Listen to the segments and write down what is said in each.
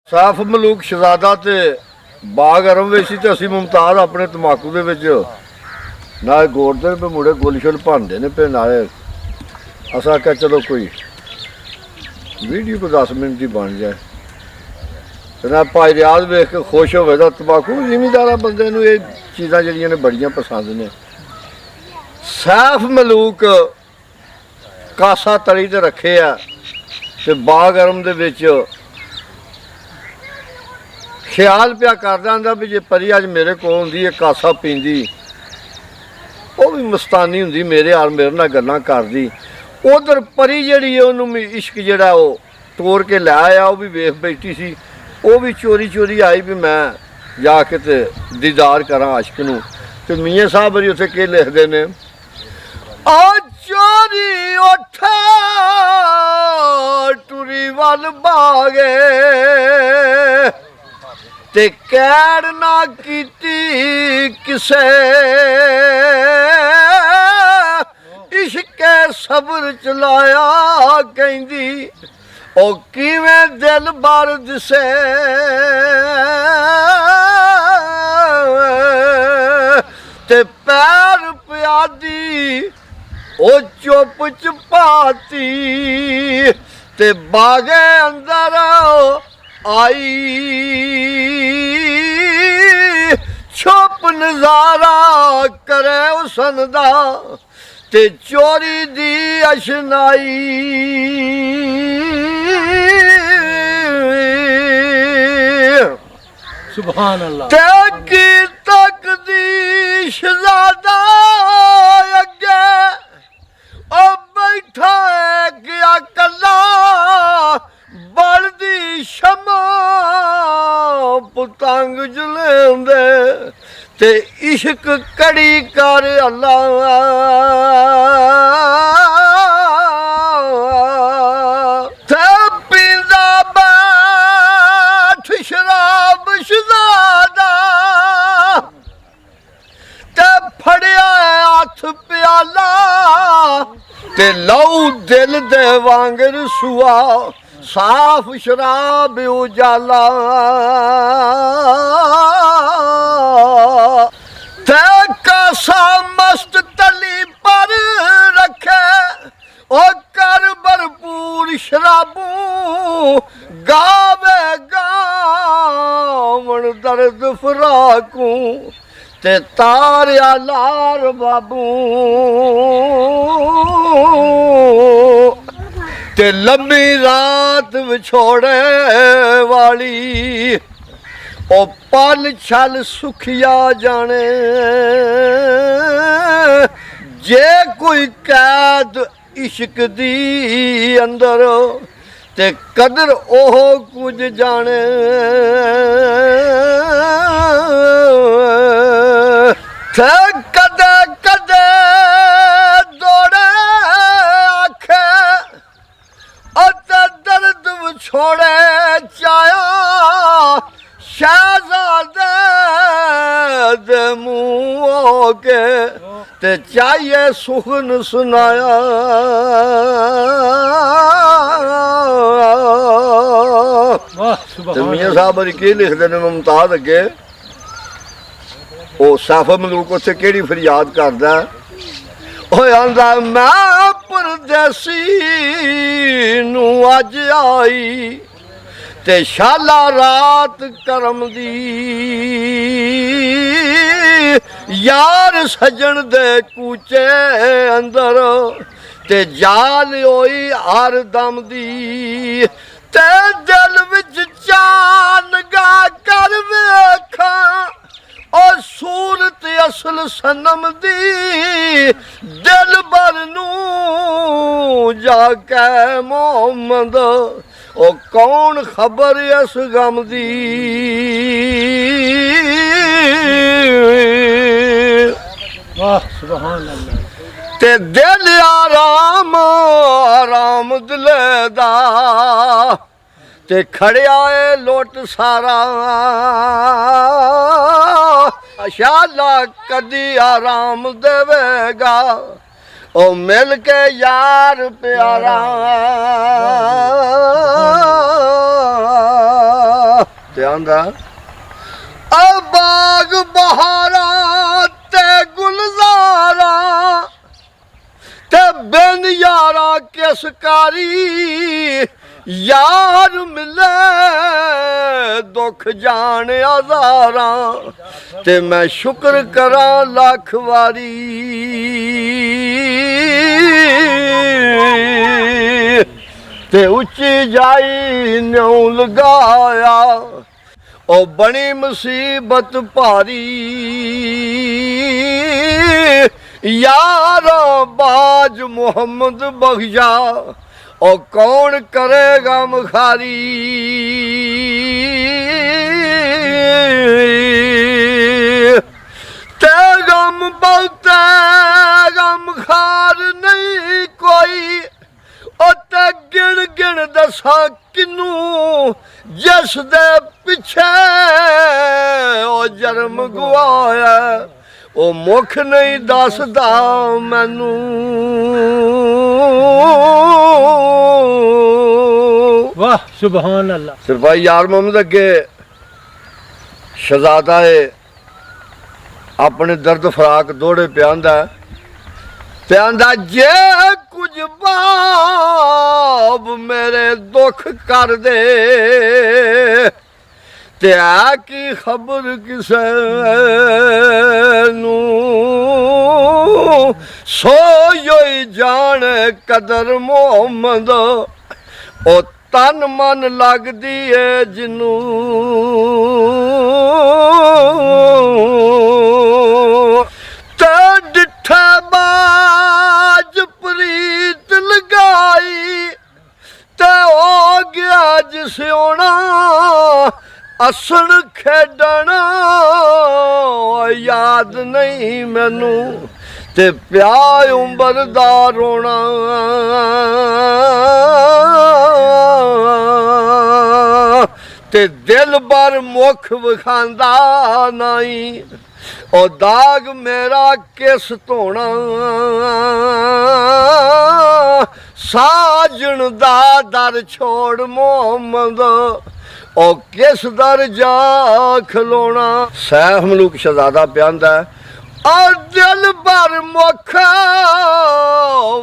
साफ मलूक शहजादा ते बाग अरम वेसी ते असी मुमताज अपने तमाकू दे विच ना गोरदे पे मुड़े गोली शोल भांदे ने पे नाले अस आख्या चलो कोई वीडियो को 10 मिनट की बन जाए ते ना भाई रियाज वेख के खुश होवे दा तमाकू जिमीदारा बंदे नूं ये चीज़ां जिहड़ियां ने बड़ियां पसंद ने। साफ मलूक कासा तली ते रखे आ ते बाग अरम दे विच ख्याल पिया करदा हुंदा भी जे परी अज मेरे को हुंदी कासा पींदी वो भी मस्तानी हुंदी मेरे यार मेरे नाल गल्लां करदी। उधर परी जिहड़ी है उन्होंने इश्क जिहड़ा वो तोड़ के लै आया वो भी वेख बैठी सी वो भी चोरी चोरी आई भी मैं जाके ते दीदार करा आशिक नूं ते मियाँ साहब बरी उत्थे के लिखदे ने आ चोरी उठा टुरी वल बागे ते कैड़ ना कीती किसे इश्के सब्र चलाया कहंदी ओ किवें दिल बार दिसे ते पैर प्यादी ओ चुप चपाती ते बागे अंदर आई छुप नजारा करे उसन दा ते चोरी दी अशनाई सुभान अल्लाह ते की तकदी शहजादा अगे ओ बैठा है क्या कला बलदी शमा पतंग जलेंदे ते इश्क कड़ी कर अल्लाह ते पींदा बैठ शराब शहजादा ते फड़िया हथ प्याला ते लऊ दिल दे वांगर सुआ साफ शराब उजाला ते कासा मस्त तली पर रखे ओ कर भरपूर शराबू गावे गावन दर्द फराकू ते तारिया लार बाबू ते लंबी रात विछोड़े वाली ओ पल छल सुखिया जाने जे कोई कैद इश्क दी अंदर ते कदर ओह कुछ जाने ते कदे कदे दौड़े आखे दर्द छोड़े चाया शहजादे दे मुँह के ते चाहिए सुखन सुनाया ते मियाँ साहब बड़ी की लिखते ने मुमताज अगे वो साफ मलूक उत्थे केड़ी फरियाद करदा आंदा मैं परदेसी नूं अज आई ते शाला रात करम दी यार सजन दे कूचे अंदर ते जाल होई हर दम दी ते दिल विच चान गा कर वेखा और सूरत असल सनम दी दिल भर नू जाके मोहम्मद ओ कौन खबर इस गम दी वाह सुभान अल्लाह ते दिल आराम आराम दिले दा ते खड़िया है लोट सारा शाला कदी आराम देवेगा ओ मिल के यार प्यारा ते आंदा बाग बहारा ते गुलजारा ते बिन यारा किस कारी यार मिले दुख जान हजारा ते मैं शुक्र करा लख वारी ते उच्ची जाई न्यू लगाया ओ बनी मुसीबत भारी यारा बाज मोहम्मद बख्शा ओ कौन करेगा मुखारी ते गम बहुते गम खार नहीं कोई ओ ते गिण गिण दसा किनू जिस दे पिछे ओ जन्म गवाया ओ मुख नहीं दसदा मैनू वाह सुभान अल्लाह। सिरपाही यार मोहम्मद अगे शहजादा है अपने दर्द फराक दौड़े प्यांदा जे कुछ बाब मेरे दुख कर दे ते आ की खबर किसे नू सोई जाने कदर मोहम्मद ओ तन मन लगदी है जिनू ते डिठा बाज प्रीत लगाई ते हो गया जिस होना असण खेडना याद नहीं मैनू ते प्या उम्र दा रोना ते दिल भर मुख विखांदा नहीं ओ दाग मेरा किस धोना साजन दा दर छोड़ मोहम्मद ओ किस दर जा खलोना सैफ मलूक शहजादा प्यांदा और दिल भर मुख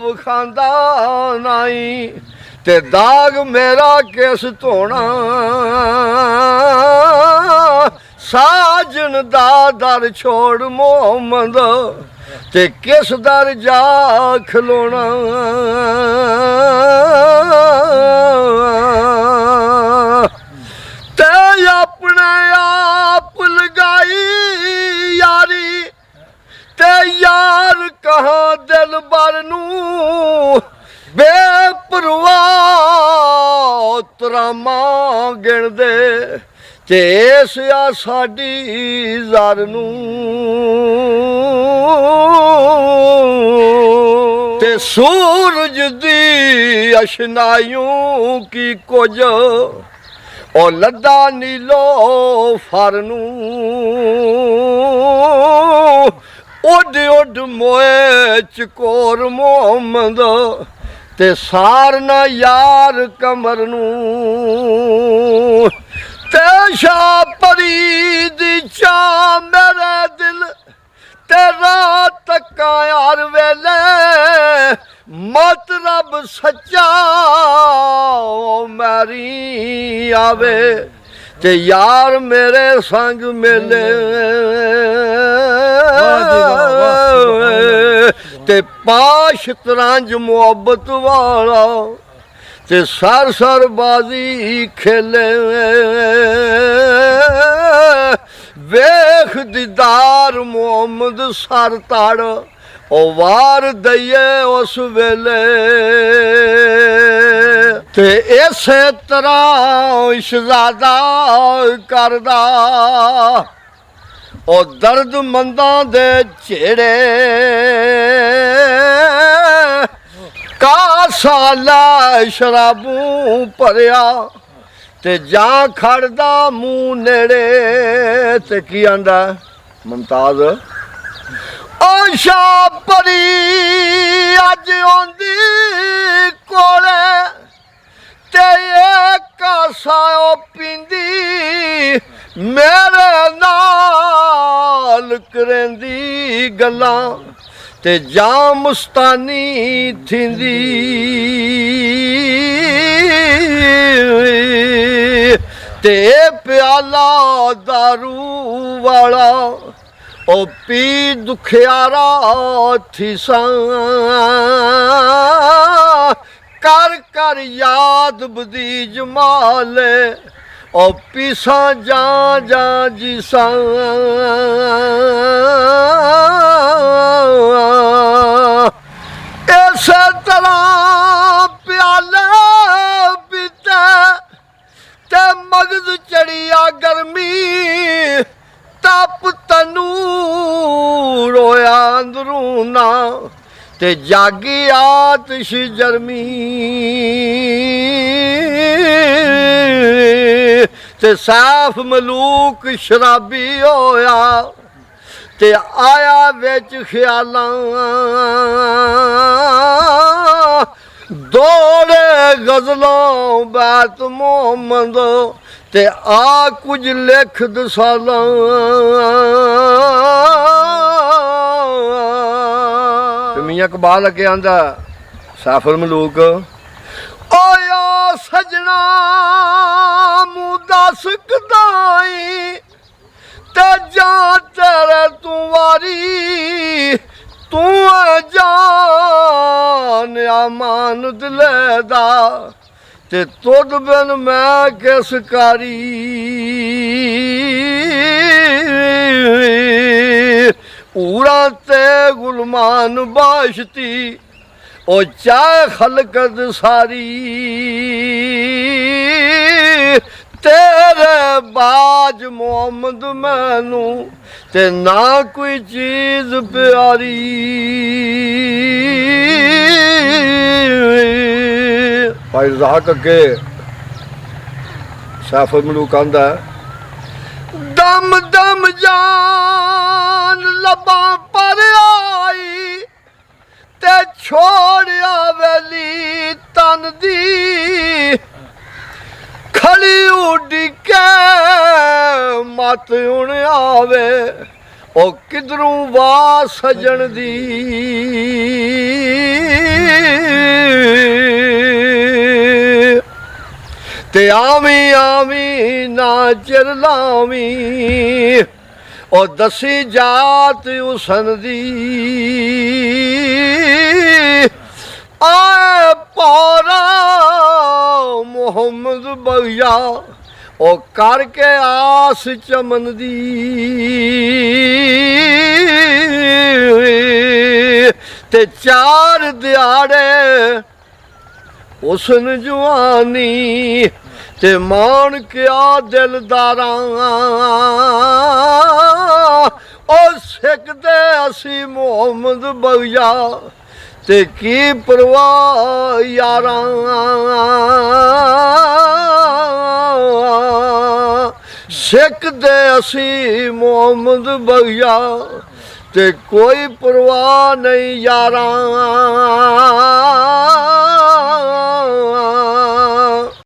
विखांदा नहीं ते दाग मेरा किस धोना साजन दा दर छोड़ मोहम्मद ते किस दर जा खलोना ते अपने आप लगाई यारी ते यार कहाँ दिल भर नू बेपरवाह तरामा गिण दे ते इस आ साडी ज़र नू ते सूरज दी अशनाइयों की कुछ ओ लद्दा नीलो फर नू उड उड मोए चकोर मोहम्मद ते सारना यार कमर नू ते शाह परी दी चा मेरे दिल ते रात तक्का यार वेले मत रब सच्चा मेरी आवे ते यार मेरे संग मिले ते पाश तरंज मोहब्बत वाला ते सर सर बाजी खेले वेख दीदार मोहम्मद सर ताड़ ओ वार दइए उस वेले ते इसे तरह शहजादा करदा ओ दर्द मंदा दे छेड़े कासाला शराबों भरिया ते जा खड़दा मूंह नेड़े ते की आंदा मुमताज आशा परी अज आंदी कोले ते कासा पींदी मेरे नाल करेंदी गल्लां ते जां मुस्तानी थींदी ते प्याला दारू वाला ओ पी दुखियारा थी सा कर कर याद बदी जमाले ओ पीसा जा जा जी सा इस तरह प्याले पीते ते मगज चढ़िया गर्मी तप तनू रोया अंदरूना ते जागी आतिश जरमी ते सैफ मलूक शराबी होया ते आया विच ख्यालां दौड़े गजलों बैत मोहम्मद ते आ कुछ लिख दसालां मियां इकबाल अगे आंदा सैफुल मलूक ओया सजना मूं दस कदाई ते जा तेरे तू वारी तू जान अमान दिले दा ते तुद बिन मैं किस कारी पूरा ते गुलमान बाशती ओ चाहे खलकत सारी तेरे बाज मोहम्मद मैनू ते ना कोई चीज प्यारी भाई रज़ाक अगे सैफुल मलूक आंदा दम दम जान लबा पर आई ते छोड़िया वैली तन दी खड़ी उड़ी के मत हुण आवे ओ किधरों वाह सजन दी ते आवी आवी ना चिर लावी ओ दसी जात हुसन दी आए पौरा मोहम्मद बगिया ओ करके आस चमन दी ते चार दिहाड़े उसन जवानी ते मान क्या दिलदारां ओ सिकदे असी मोहम्मद बगिया ते की परवाह यारां सिकदे असी मोहम्मद बगिया ते कोई परवाह नहीं यारां